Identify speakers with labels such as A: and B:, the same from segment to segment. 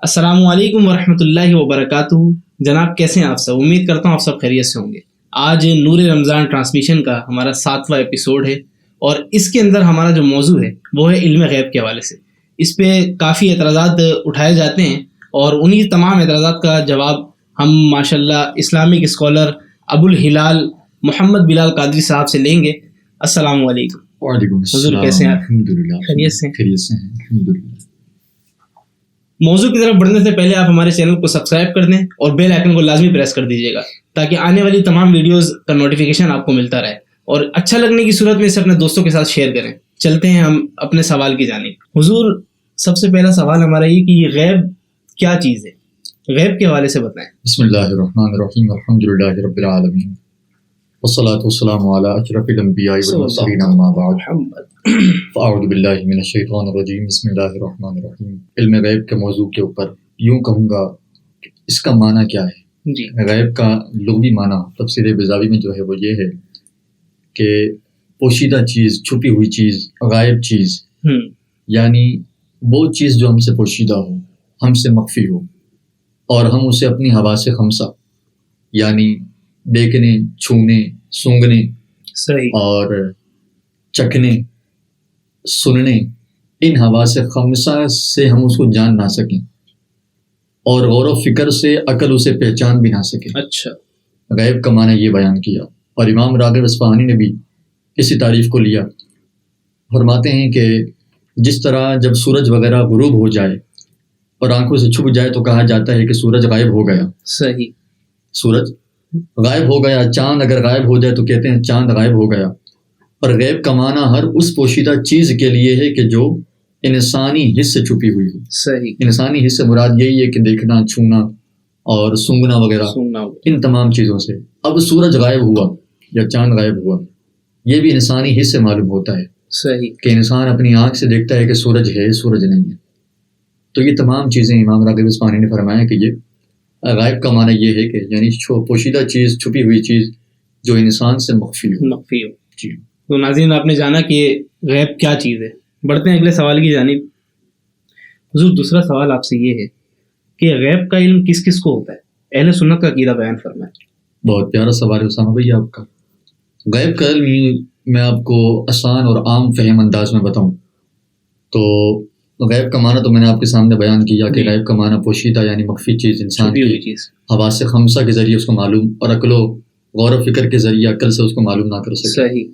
A: السلام علیکم ورحمۃ اللہ وبرکاتہ. جناب کیسے ہیں آپ سب؟ امید کرتا ہوں آپ سب خیریت سے ہوں گے. آج نور رمضان ٹرانسمیشن کا ہمارا 7واں ایپیسوڈ ہے اور اس کے اندر ہمارا جو موضوع ہے وہ ہے علم غیب کے حوالے سے. اس پہ کافی اعتراضات اٹھائے جاتے ہیں اور انہی تمام اعتراضات کا جواب ہم ماشاءاللہ اسلامک اسکالر ابو الہلال محمد بلال قادری صاحب سے لیں گے. السلام علیکم.
B: وعلیکم السلام.
A: حضور کیسے ہیں؟
B: الحمدللہ
A: خیریت سے
B: ہیں الحمدللہ.
A: موضوع کی طرف بڑھنے سے پہلے آپ ہمارے چینل کو سبسکرائب کر دیں اور بیل آئیکن کو لازمی پریس کر دیجیے گا تاکہ آنے والی تمام ویڈیوز کا نوٹیفیکیشن آپ کو ملتا رہے, اور اچھا لگنے کی صورت میں اسے اپنے دوستوں کے ساتھ شیئر کریں. چلتے ہیں ہم اپنے سوال کی جانب. حضور سب سے پہلا سوال ہمارا یہ کہ یہ غیب کیا چیز ہے؟ غیب کے حوالے سے بتائیں.
B: بسم اللہ الرحمن الرحیم. الحمدللہ رب العالمین والصلاة والسلام علی اشرف الانبیاء والمرسلین اما بعد فاعوذ باللہ من الشیطان الرجیم. بسم اللہ الرحمن الرحیم. علم غیب کے موضوع کے اوپر یوں کہوں گا کہ اس کا معنی کیا ہے.
A: جی.
B: غیب کا لغوی معنی تفسیر بیضاوی میں جو ہے وہ یہ ہے کہ پوشیدہ چیز, چھپی ہوئی چیز, غائب چیز, یعنی وہ چیز جو ہم سے پوشیدہ ہو, ہم سے مخفی ہو اور ہم اسے اپنی حواس خمسہ یعنی دیکھنے, چھونے, سونگھنے
A: صحیح
B: اور چکھنے, سننے, ان حواس خمسہ سے ہم اس کو جان نہ سکیں اور غور و فکر سے عقل اسے پہچان بھی نہ سکے.
A: اچھا.
B: غیب کا معنی یہ بیان کیا اور امام راغب اصفہانی نے بھی اسی تعریف کو لیا. فرماتے ہیں کہ جس طرح جب سورج وغیرہ غروب ہو جائے اور آنکھوں سے چھپ جائے تو کہا جاتا ہے کہ سورج غائب ہو گیا.
A: صحیح.
B: سورج غائب ہو گیا. چاند اگر غائب ہو جائے تو کہتے ہیں چاند غائب ہو گیا. پر غیب کا معنی ہر اس پوشیدہ چیز کے لیے ہے کہ جو انسانی حس سے چھپی ہوئی ہو.
A: صحیح.
B: انسانی حس سے مراد یہی ہے کہ دیکھنا, چھونا اور سونگھنا وغیرہ, ان تمام چیزوں سے. اب سورج غائب ہوا یا چاند غائب ہوا, یہ بھی انسانی حس سے معلوم ہوتا ہے.
A: صحیح.
B: کہ انسان اپنی آنکھ سے دیکھتا ہے کہ سورج ہے, سورج نہیں ہے. تو یہ تمام چیزیں امام راغب اصفہانی نے فرمایا کہ یہ غائب کا معنی یہ ہے کہ یعنی پوشیدہ چیز, چھپی ہوئی چیز جو انسان سے مخفی ہو. جی.
A: تو ناظرین آپ نے جانا کہ غیب کیا چیز ہے. بڑھتے ہیں اگلے سوال کی جانب. حضور دوسرا سوال آپ سے یہ ہے کہ غیب کا علم کس کس کو ہوتا ہے؟ اہل سنت کا عقیدہ بیان فرمائیں.
B: بہت پیارا سوال ہے اسامہ بھائی آپ کا. غیب کا علم میں آپ کو آسان اور عام فہم انداز میں بتاؤں تو غیب کا معنی تو میں نے آپ کے سامنے بیان کیا کہ غیب کا معنی پوشیدہ یعنی مخفی چیز, انسان کی حواس خمسہ کے ذریعے اس کو معلوم اور عقل و غور و فکر کے ذریعے عقل سے اس کو معلوم نہ کر سکے.
A: صحیح.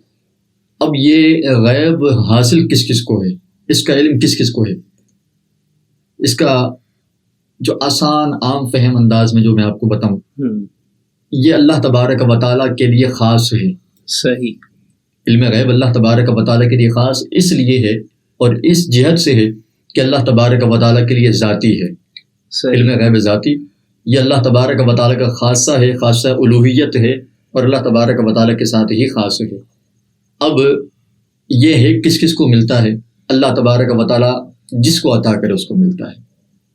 B: اب یہ غیب حاصل کس کس کو ہے, اس کا علم کس کس کو ہے, اس کا جو آسان عام فہم انداز میں جو میں آپ کو بتاؤں یہ اللہ تبارک و تعالیٰ کے لیے خاص ہے.
A: صحیح.
B: علم غیب اللہ تبارک و تعالیٰ کے لیے خاص اس لیے ہے اور اس جہت سے ہے کہ اللہ تبارک و تعالیٰ کے لیے ذاتی ہے. علم غیب ذاتی یہ اللہ تبارک و تعالیٰ کا خاصہ ہے, خاصہ الوہیت ہے اور اللہ تبارک و تعالیٰ کے ساتھ ہی خاص ہے. اب یہ ہے کس کس کو ملتا ہے. اللہ تبارک و تعالیٰ جس کو عطا کرے اس کو ملتا ہے.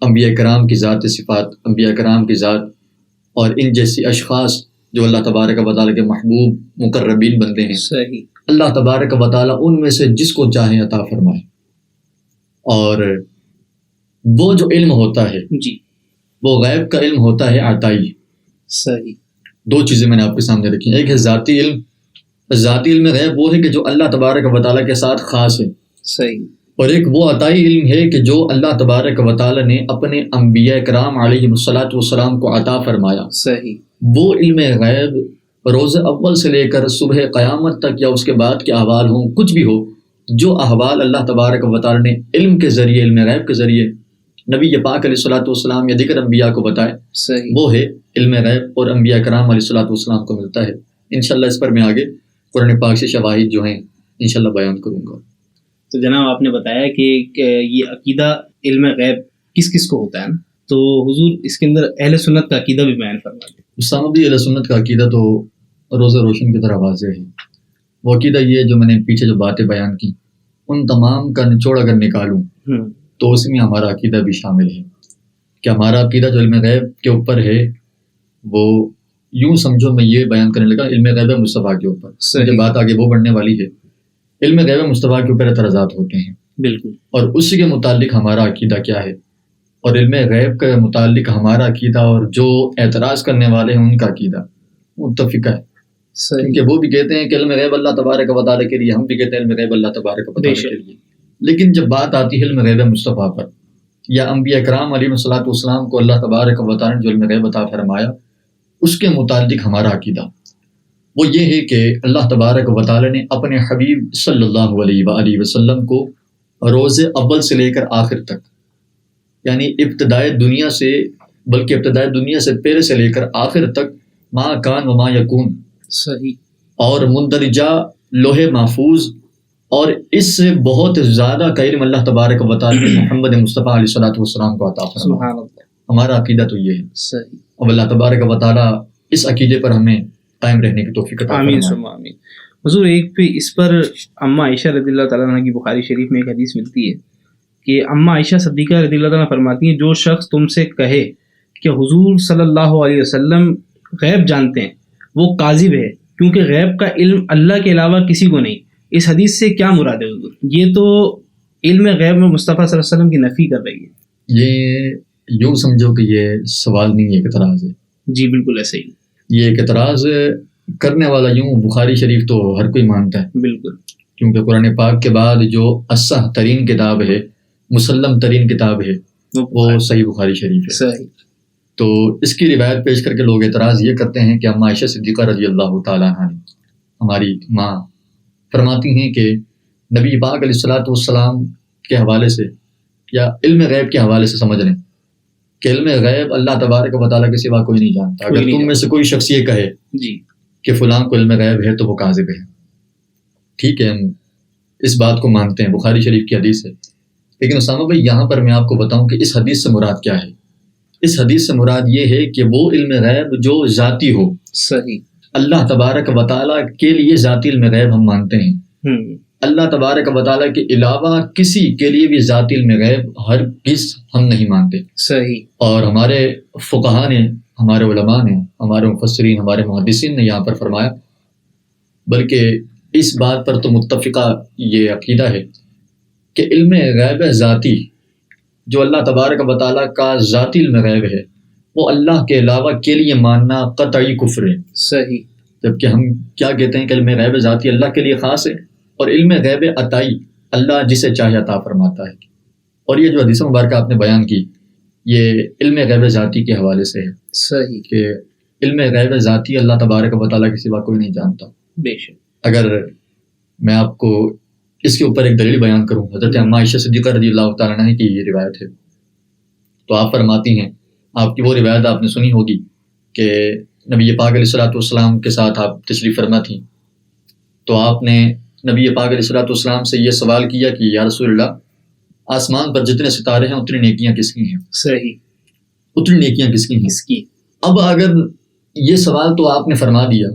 B: انبیاء کرام کی ذات صفات, انبیاء کرام کی ذات اور ان جیسی اشخاص جو اللہ تبارک و تعالیٰ کے محبوب مقربین بندے ہیں.
A: صحیح. اللہ
B: تبارک و تعالیٰ ان میں سے جس کو چاہے عطا فرمائے. اور وہ جو علم ہوتا ہے
A: جی
B: وہ غیب کا علم ہوتا ہے عطائی.
A: صحیح.
B: دو چیزیں میں نے آپ کے سامنے رکھی ہیں. ایک ہے ذاتی علم. ذاتی علم غیب وہ ہے کہ جو اللہ تبارک و تعالیٰ کے ساتھ خاص ہے.
A: صحیح.
B: اور ایک وہ عطائی علم ہے کہ جو اللہ تبارک و تعالیٰ نے اپنے انبیاء کرام علیہ الصلاۃ والسلام کو عطا فرمایا.
A: صحیح.
B: وہ علم غیب روز اول سے لے کر صبح قیامت تک یا اس کے بعد کے احوال ہوں, کچھ بھی ہو, جو احوال اللہ تبارک و تعالیٰ نے علم کے ذریعے, علم غیب کے ذریعے نبی پاک علیہ الصلاۃ والسلام یا دیگر انبیاء کو بتائے, وہ ہے علم غیب اور انبیاء کرام علیہ الصلاۃ والسلام کو ملتا ہے. انشاءاللہ اس پر میں آگے قرآن پاک سے شواہد جو ہیں انشاءاللہ بیان کروں گا.
A: تو جناب آپ نے بتایا کہ یہ عقیدہ علم غیب کس کس کو ہوتا ہے نا, تو حضور اس کے اندر اہل سنت کا عقیدہ بھی بیان فرما دیں.
B: اسامہ بھی اہل سنت کا عقیدہ تو روز روشن کی طرح واضح ہے. وہ عقیدہ یہ جو میں نے پیچھے جو باتیں بیان کی ان تمام کا نچوڑ اگر نکالوں تو اس میں ہمارا عقیدہ بھی شامل ہے. کہ ہمارا عقیدہ جو علم غیب کے اوپر ہے وہ یوں سمجھو, میں یہ بیان کرنے لگا علم غیب مصطفیٰ کے اوپر, جو بات آگے وہ بڑھنے والی ہے. علم غیب مصطفیٰ کے اوپر اعتراضات ہوتے ہیں.
A: بالکل.
B: اور اسی کے متعلق ہمارا عقیدہ کیا ہے اور علم غیب کے متعلق ہمارا عقیدہ اور جو اعتراض کرنے والے ہیں ان کا عقیدہ متفقہ ہے.
A: صحیح.
B: کہ وہ بھی کہتے ہیں کہ علم غیب اللہ تبارک و تعالیٰ کے لیے، ہم بھی کہتے ہیں علم غیب اللہ تبارک و تعالیٰ کے لیے. لیکن جب بات آتی ہے علم غیب مصطفیٰ پر یا انبیاء کرام علیہ الصلوۃ والسلام کو اللہ تبارک و تعالیٰ نے جو علم غیب عطا فرمایا، اس کے متعلق ہمارا عقیدہ وہ یہ ہے کہ اللہ تبارک و تعالیٰ نے اپنے حبیب صلی اللہ علیہ وآلہ وسلم کو روز اول سے لے کر آخر تک، یعنی ابتدائے دنیا سے، بلکہ ابتدائے دنیا سے پہلے سے لے کر آخر تک، ما کان و ما یکون،
A: صحیح،
B: اور مندرجہ لوح محفوظ اور اس سے بہت زیادہ کا علم اللہ تبارک و تعالیٰ نے محمد مصطفیٰ علیہ الصلوۃ والسلام کو عطا فرمایا.
A: سبحان اللہ.
B: ہمارا عقیدہ تو یہ ہے.
A: صحیح.
B: اب اللہ تبارک و تعالیٰ اس عقیدے پر ہمیں قائم رہنے کی توفیق عطا
A: آمین
B: فرمائے.
A: ثم آمین. حضور ایک پہ اس پر اماں عائشہ رضی اللہ تعالیٰ عنہ کی بخاری شریف میں ایک حدیث ملتی ہے کہ اماں عائشہ صدیقہ رضی اللہ تعالیٰ فرماتی ہیں جو شخص تم سے کہے کہ حضور صلی اللہ علیہ وسلم غیب جانتے ہیں وہ کاذب ہے، کیونکہ غیب کا علم اللہ کے علاوہ کسی کو نہیں. اس حدیث سے کیا مراد ہے حضور؟ یہ تو علم غیب میں مصطفیٰ صلی اللہ علیہ وسلم کی نفی کر رہی ہے.
B: یہ یوں سمجھو کہ یہ سوال نہیں ہے، ایک اعتراض ہے.
A: جی بالکل ایسے ہی.
B: یہ ایک اعتراض کرنے والا یوں بخاری شریف تو ہر کوئی مانتا ہے،
A: بالکل،
B: کیونکہ قرآن پاک کے بعد جو اصح ترین کتاب ہے، مسلم ترین کتاب ہے، وہ صحیح بخاری شریف ہے.
A: صحیح.
B: تو اس کی روایت پیش کر کے لوگ اعتراض یہ کرتے ہیں کہ اماں عائشہ صدیقہ رضی اللہ تعالیٰ عنہ نے، ہماری ماں، فرماتی ہیں کہ نبی پاک علیہ الصلوۃ والسلام کے حوالے سے یا علم غیب کے حوالے سے سمجھ لیں کہ علم غیب اللہ تبارک و تعالیٰ کے سوا کوئی نہیں جانتا. اگر تم میں سے کوئی شخص یہ کہے
A: جی
B: کہ فلاں کو علم غیب ہے تو وہ کاذب ہے. ٹھیک ہے، ہم اس بات کو مانتے ہیں، بخاری شریف کی حدیث ہے. لیکن اسامہ بھائی یہاں پر میں آپ کو بتاؤں کہ اس حدیث سے مراد کیا ہے. اس حدیث سے مراد یہ ہے کہ وہ علم غیب جو ذاتی ہو.
A: صحیح. اللہ
B: تبارک و تعالیٰ کے لیے ذاتی علم غیب ہم مانتے ہیں. اللہ تبارک و تعالیٰ کے علاوہ کسی کے لیے بھی ذاتی علم غیب ہرگز ہم نہیں مانتے.
A: صحیح. اور
B: ہمارے فقہاء نے، ہمارے علماء نے، ہمارے مفسرین، ہمارے محدثین نے یہاں پر فرمایا، بلکہ اس بات پر تو متفقہ یہ عقیدہ ہے کہ علم غیب ذاتی جو اللہ تبارک و تعالیٰ کا ذاتی علم غیب ہے وہ اللہ کے علاوہ کے لیے ماننا قطعی کفر ہے.
A: صحیح.
B: جبکہ ہم کیا کہتے ہیں کہ علم غیب ذاتی اللہ کے لیے خاص ہے اور علم غیب عطائی اللہ جسے چاہے عطا فرماتا ہے. اور یہ جو حدیث مبارکہ آپ نے بیان کی یہ علم غیب ذاتی کے حوالے سے ہے.
A: صحیح.
B: کہ علم غیب ذاتی اللہ تبارک و تعالیٰ کے سوا کوئی نہیں جانتا.
A: بے شک.
B: اگر میں آپ کو اس کے اوپر ایک دلیل بیان کروں، حضرت اماں عائشہ صدیقہ رضی اللہ تعالیٰ عنہ کی یہ روایت ہے. تو آپ فرماتی ہیں، آپ کی وہ روایت آپ نے سنی ہوگی کہ نبی پاک علیہ الصلوۃ والسلام کے ساتھ آپ تشریف فرما تھیں، تو آپ نے نبی پاک علیہ الصلوۃ والسلام سے یہ سوال کیا کہ یا رسول اللہ، آسمان پر جتنے ستارے ہیں اتنی نیکیاں کس کی ہیں؟
A: صحیح.
B: اتنی نیکیاں کس کی ہیں؟
A: اس کی.
B: اب اگر یہ سوال تو آپ نے فرما دیا،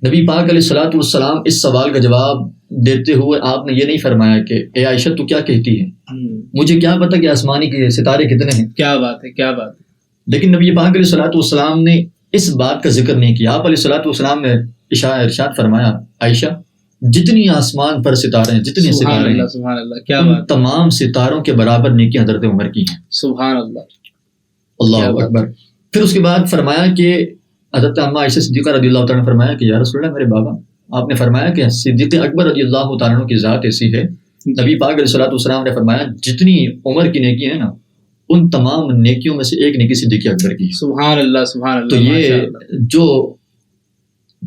B: نبی پاک علیہ الصلوۃ والسلام اس سوال کا جواب دیتے ہوئے آپ نے یہ نہیں فرمایا کہ اے عائشہ تو کیا کہتی ہے، مجھے کیا پتا کہ آسمانی کے ستارے کتنے ہیں.
A: کیا بات ہے، کیا بات ہے.
B: لیکن نبی پاک علیہ الصلوۃ والسلام نے اس بات کا ذکر نہیں کیا. آپ علیہ الصلوۃ والسلام نے ارشاد فرمایا، عائشہ جتنی آسمان پر ستارے ہیں، جتنے ستارے ہیں،
A: سبحان اللہ، کیا بات.
B: تمام ستاروں کے برابر نیکی حضرت عمر کی ہیں.
A: سبحان اللہ.
B: اللہ اکبر. پھر اس کے بعد فرمایا کہ حضرت اماں عائشہ صدیقہ رضی اللہ تعالیٰ نے فرمایا کہ یا رسول اللہ میرے بابا، آپ نے فرمایا کہ صدیق اکبر رضی اللہ تعالیٰ عنہ کی ذات ایسی ہے. نبی پاک علیہ الصلوۃ والسلام نے فرمایا جتنی عمر کی نیکی ہے نا، ان تمام نیکیوں میں سے ایک نیکی صدیق اکبر کی.
A: سبحان اللہ، سبحان اللہ.
B: تو یہ جو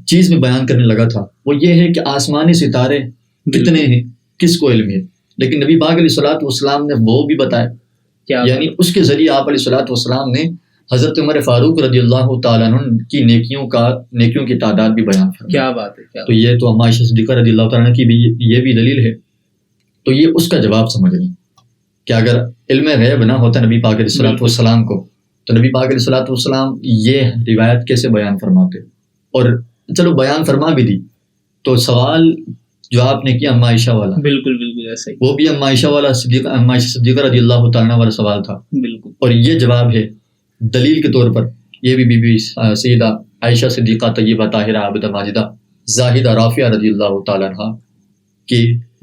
B: چیز میں بیان کرنے لگا تھا وہ یہ ہے کہ آسمانی ستارے کتنے ہیں کس کو علم ہے، لیکن نبی پاک علیہ الصلوۃ والسلام نے وہ بھی بتایا، یعنی اس کے ذریعے آپ علیہ الصلوۃ والسلام نے حضرت عمر فاروق رضی اللہ تعالیٰ عنہ کی نیکیوں کی تعداد بھی بیان فرمائی.
A: کیا بات ہے.
B: تو یہ تو اماں عائشہ صدیقہ رضی اللہ تعالیٰ عنہ کی بھی یہ بھی دلیل ہے. تو یہ اس کا جواب سمجھ لیں کہ اگر علم غیب نہ ہوتا نبی پاک علیہ الصلوۃ والسلام کو تو نبی پاک علیہ الصلوۃ والسلام یہ روایت کیسے بیان فرماتے. اور چلو بیان فرما بھی دی تو سوال جو آپ نے کیا اماں عائشہ والا،
A: بالکل بالکل ایسا ہی،
B: وہ بھی اماں عائشہ والا اماں عائشہ صدیقہ رضی اللہ تعالیٰ عنہ والا سوال تھا.
A: بالکل. اور
B: یہ جواب ہے دلیل کے طور پر یہ بھی بی بی سیدہ عائشہ صدیقہ طیبہ طاہرہ عابدہ ماجدہ زاہدہ رافعہ رضی اللہ تعالیٰ عنہ کی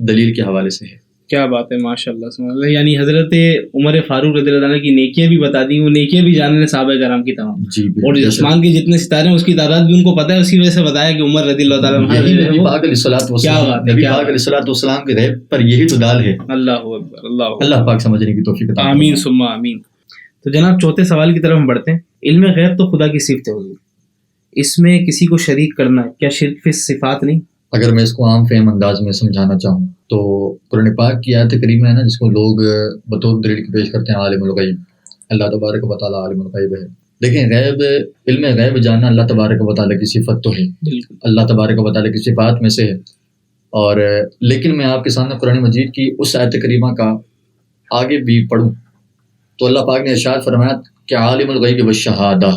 B: دلیل کے حوالے سے ہے.
A: کیا بات ہے، ماشاء اللہ سبحان اللہ. یعنی حضرت عمر فاروق رضی اللہ عنہ کی نیکیاں بھی بتا دی، وہ نیکیاں بھی جانے ہیں صحابہ کرام کی تمام.
B: جی
A: اور آسمان کے جتنے ستارے ہیں اس کی تعداد بھی ان کو پتہ ہے، اسی وجہ سے بتایا کہ عمر رضی اللہ تعالیٰ عنہ.
B: نبی پاک علیہ الصلوۃ والسلام کے غیب پر یہی تو دال ہے.
A: اللہ اکبر،
B: اللہ پاک سمجھنے کی توفیق عطا فرمائے.
A: آمین ثم آمین. تو جناب چوتھے سوال کی طرف ہم بڑھتے ہیں. علم غیب تو خدا کی صفت ہے حضور، اس میں کسی کو شریک کرنا کیا شرک فی صفات نہیں؟
B: اگر میں اس کو عام فہم انداز میں سمجھانا چاہوں تو قرآن پاک کی آیت کریمہ ہے نا، جس کو لوگ بطور دلیل کے پیش کرتے ہیں عالم الغیب، اللہ تبارک و تعالیٰ عالم الغیب ہے. دیکھیں غیب، علم غیب جاننا اللہ تبارک و تعالیٰ کی صفت تو ہے، اللہ تبارک و تعالیٰ کی صفات میں سے ہے. اور لیکن میں آپ کے سامنے قرآن مجید کی اس آیت کریمہ کا آگے بھی پڑھوں تو اللہ پاک نے ارشاد فرمایا کہ عالم الغیب والشہادہ،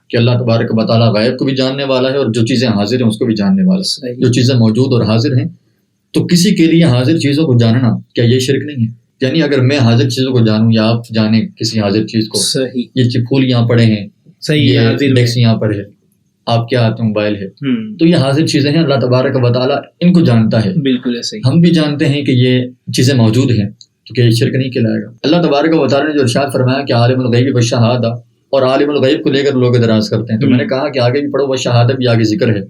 B: کہ اللہ تبارک و تعالیٰ غیب کو بھی جاننے والا ہے اور جو چیزیں حاضر ہیں اس کو بھی جاننے والا ہے. جو چیزیں موجود اور حاضر ہیں، تو کسی کے لیے حاضر چیزوں کو جاننا کیا یہ شرک نہیں ہے؟ یعنی اگر میں حاضر چیزوں کو جانوں یا آپ جانیں کسی حاضر چیز کو، یہ پھول یہاں پڑے ہیں، یہ ڈیسک یہاں پر ہے، آپ کے ہاتھ میں موبائل ہے، تو یہ حاضر چیزیں ہیں، اللہ تبارک و تعالیٰ ان کو جانتا ہے.
A: بالکل ایسے ہی
B: ہم بھی جانتے ہیں کہ یہ چیزیں موجود ہیں، تو کیا یہ شرک نہیں کہلائے گا؟ اللہ تبارک و تعالیٰ نے جو ارشاد فرمایا کہ عالم الغیب والشہادہ، اور عالم الغیب کو لے کر لوگ اعتراض کرتے ہیں، تو میں نے کہا کہ آگے بھی پڑھو، والشہادہ بھی آگے ذکر ہے.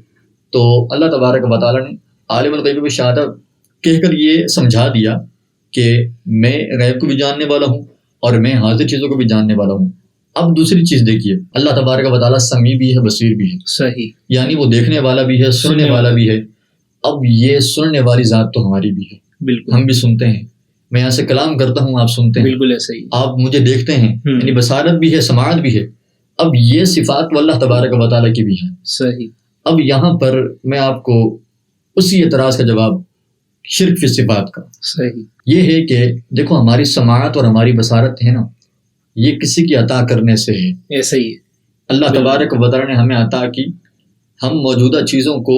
B: تو اللہ تبارک و تعالیٰ نے عالم الغیب والشہادہ کہہ کر یہ سمجھا دیا کہ میں غیب کو بھی جاننے والا ہوں اور میں حاضر چیزوں کو بھی جاننے والا ہوں. اب دوسری چیز دیکھیے، اللہ تبارک و تعالیٰ سمیع بھی ہے، بصیر بھی ہے.
A: صحیح،
B: یعنی وہ دیکھنے والا بھی ہے، سننے والا بھی ہے. اب یہ سننے والی ذات تو ہماری بھی ہے،
A: بالکل
B: ہم بھی سنتے ہیں. میں یہاں سے کلام کرتا ہوں، آپ سنتے ہیں،
A: بالکل ایسے ہی
B: آپ مجھے دیکھتے ہیں، یعنی بصارت بھی ہے، سماعت بھی ہے. اب یہ صفات اللہ تبارک و تعالیٰ کی بھی ہیں.
A: صحیح.
B: اب یہاں پر میں آپ کو اسی اعتراض کا جواب شرک فی صفات کا
A: صحیح
B: یہ ہے کہ دیکھو ہماری سماعت اور ہماری بصارت ہے نا، یہ کسی کی عطا کرنے سے ہے.
A: ایسا ہی ہے،
B: اللہ تبارک و تعالیٰ نے ہمیں عطا کی، ہم موجودہ چیزوں کو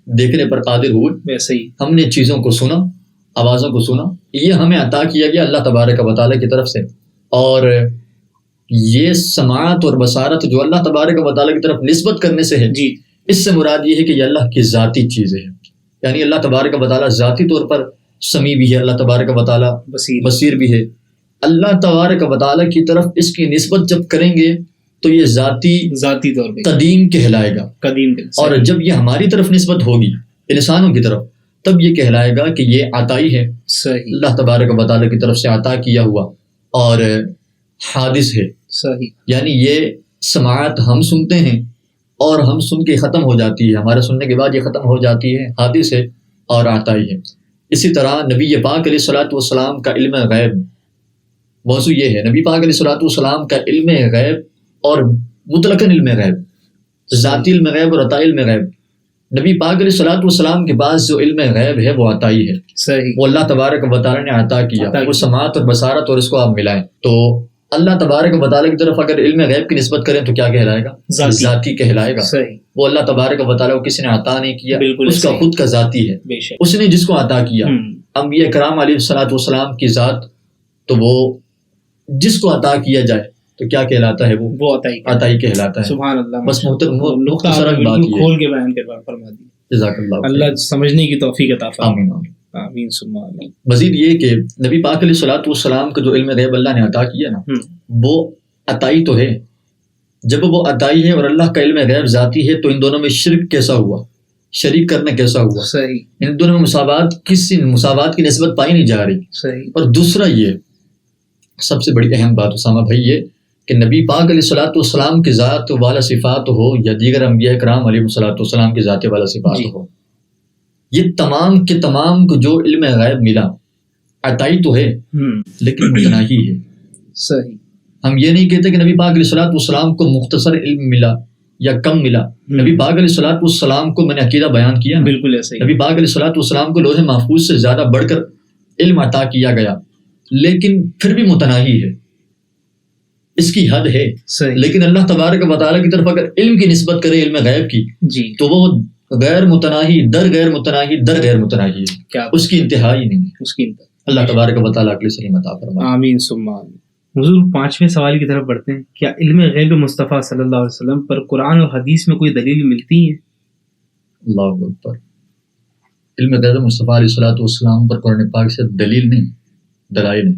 B: دیکھنے پر قادر ہوئے،
A: ایسا ہی
B: ہم نے چیزوں کو سنا، آوازوں کو سنا، یہ ہمیں عطا کیا گیا اللہ تبارک و تعالیٰ کی طرف سے. اور یہ سماعت اور بصارت جو اللہ تبارک و تعالیٰ کی طرف نسبت کرنے سے ہے،
A: جی،
B: اس سے مراد یہ ہے کہ یہ اللہ کی ذاتی چیزیں ہیں. یعنی اللہ تبارک و تعالیٰ ذاتی طور پر سمیع بھی ہے، اللہ تبارک و تعالیٰ بصیر بھی ہے. اللہ تبارک و تعالیٰ کی طرف اس کی نسبت جب کریں گے تو یہ ذاتی طور پر قدیم کہلائے گا. اور جب یہ ہماری طرف نسبت ہوگی انسانوں کی طرف، تب یہ کہلائے گا کہ یہ عطائی ہے، اللہ تبارک و تعالیٰ کی طرف سے عطا کیا ہوا اور حادث ہے.
A: صحیح.
B: یعنی یہ سماعت ہم سنتے ہیں اور ہم سن کے ختم ہو جاتی ہے، ہمارے سننے کے بعد یہ ختم ہو جاتی ہے، حادث ہے اور عطائی ہے. اسی طرح نبی پاک علیہ الصلوۃ والسلام کا علم غیب، موضوع یہ ہے نبی پاک علیہ الصلوۃ والسلام کا علم غیب اور مطلقاً علم غیب، ذاتی علم غیب اور عطائی علم غیب. نبی پاک علیہ الصلوۃ والسلام کے پاس جو علم غیب ہے وہ عطائی ہے.
A: صحیح.
B: وہ اللہ تبارک و تعالیٰ نے عطا کیا، وہ سماعت اور بصارت اور اس کو آپ ملائیں تو اللہ تبارک و تعالیٰ کی طرف اگر علم غیب کی نسبت کریں تو کیا کہلائے گا؟ ذاتی کہلائے گا.
A: صحیح.
B: وہ اللہ تبارک و تعالیٰ کو کسی نے عطا نہیں کیا، اس کا خود کا ذاتی ہے. اس نے جس کو عطا کیا، انبیاء کرام علیہ الصلوۃ والسلام کی ذات، تو وہ جس کو عطا کیا جائے تو کیا کہلاتا ہے؟ وہ عطائی کہلاتا ہے.
A: سبحان اللہ.
B: بس مختصر بات یہ
A: کھول کے بیان فرما دی.
B: جزاک اللہ.
A: اللہ سمجھنے کی توفیق عطا فرمائے.
B: آمین.
A: آمین ثم آمین.
B: مزید یہ کہ نبی پاک علیہ الصلوۃ والسلام کا جو علم غیب اللہ نے عطا کیا نا، وہ عطائی تو ہے. جب وہ عطائی ہے اور اللہ کا علم غیب ذاتی ہے تو ان دونوں میں شرک کیسا ہوا؟ شریک کرنا کیسا ہوا؟
A: صحیح.
B: ان دونوں میں مساوات کی نسبت پائی نہیں جا رہی.
A: صحیح.
B: اور دوسرا یہ سب سے بڑی اہم بات اسامہ بھائی، یہ کہ نبی پاک علیہ الصلوۃ والسلام کی ذات والا صفات ہو یا دیگر انبیاء کرام علیہ الصلوۃ والسلام کی ذات والا صفات ہو، یہ تمام کے تمام کو جو علم غیب ملا عطائی تو ہے لیکن متناہی ہے.
A: صحیح.
B: ہم یہ نہیں کہتے کہ نبی پاک علیہ الصلوۃ والسلام کو مختصر علم ملا یا کم ملا. نبی پاک علیہ الصلوۃ والسلام کو میں نے عقیدہ بیان کیا،
A: بالکل ایسے ہی.
B: نبی پاک علیہ الصلوۃ والسلام کو لوح محفوظ سے زیادہ بڑھ کر علم عطا کیا گیا، لیکن پھر بھی متناہی ہے، اس کی حد ہے. لیکن اللہ تبارک و تعالیٰ کی طرف اگر علم کی نسبت کرے علم غیب کی،
A: جی،
B: تو وہ غیر متناہی در غیر متناہی در غیر متناہی ہے، اس کی انتہا ہی نہیں ہے.
A: اس کی انتہا.
B: اللہ تبارک و تعالیٰ کے صحیح عطا فرمائے.
A: آمین ثم آمین. حضور 5ویں سوال کی طرف بڑھتے ہیں. کیا علم غیب مصطفیٰ صلی اللہ علیہ وسلم پر قرآن اور حدیث میں کوئی دلیل ملتی ہے؟
B: اللہ اکبر. علم غیب مصطفیٰ علیہ الصلوۃ والسلام پر قرآن پاک سے دلیل نہیں، دلائل